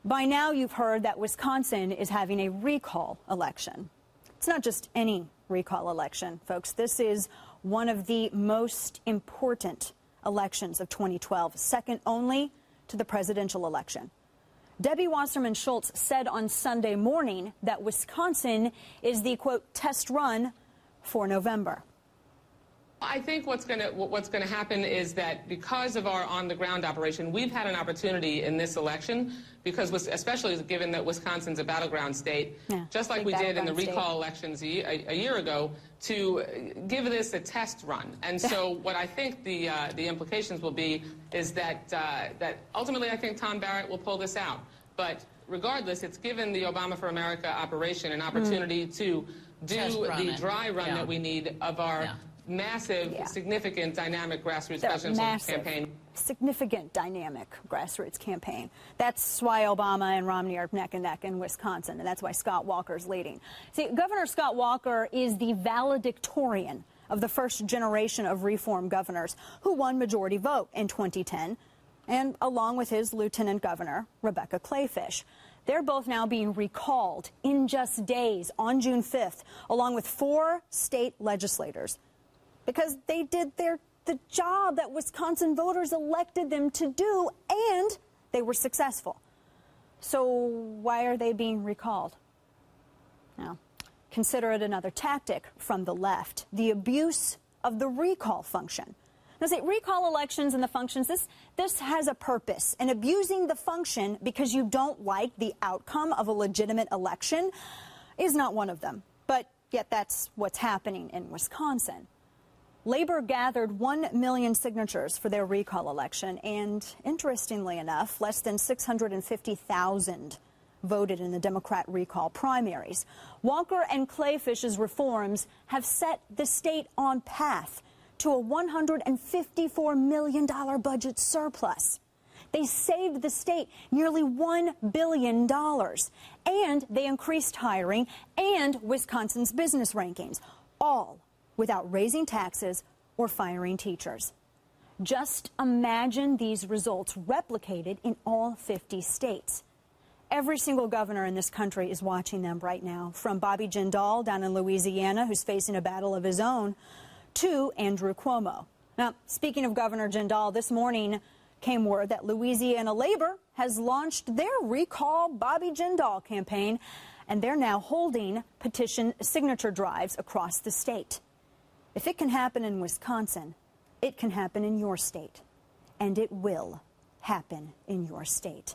By now, you've heard that Wisconsin is having a recall election. It's not just any recall election, folks. This is one of the most important elections of 2012, second only to the presidential election. Debbie Wasserman Schultz said on Sunday morning that Wisconsin is the, quote, test run for November. I think what's going to happen is that because of our on-the-ground operation, we've had an opportunity in this election, because especially given that Wisconsin's a battleground state, just like we did in the recall elections a year ago, to give this a test run. And so what I think the implications will be is that ultimately I think Tom Barrett will pull this out. But regardless, it's given the Obama for America operation an opportunity to do the dry run that we need of our massive, significant, dynamic grassroots presidential campaign. Significant, dynamic grassroots campaign. That's why Obama and Romney are neck and neck in Wisconsin, and that's why Scott Walker's leading. See, Governor Scott Walker is the valedictorian of the first generation of reform governors who won majority vote in 2010, and along with his lieutenant governor, Rebecca Kleefisch. They're both now being recalled in just days on June 5th, along with 4 state legislators, because they did the job that Wisconsin voters elected them to do, and they were successful. So why are they being recalled? Now, consider it another tactic from the left, the abuse of the recall function. Now, see, recall elections and the functions, this has a purpose, and abusing the function because you don't like the outcome of a legitimate election is not one of them. But yet that's what's happening in Wisconsin. Labor gathered 1 million signatures for their recall election, and interestingly enough, less than 650,000 voted in the Democrat recall primaries. Walker and Kleefisch's reforms have set the state on path to a $154 million budget surplus. They saved the state nearly $1 billion, and they increased hiring and Wisconsin's business rankings, all without raising taxes or firing teachers. Just imagine these results replicated in all 50 states. Every single governor in this country is watching them right now, from Bobby Jindal down in Louisiana, who's facing a battle of his own, to Andrew Cuomo. Now, speaking of Governor Jindal, this morning came word that Louisiana Labor has launched their Recall Bobby Jindal campaign, and they're now holding petition signature drives across the state. If it can happen in Wisconsin, it can happen in your state, and it will happen in your state.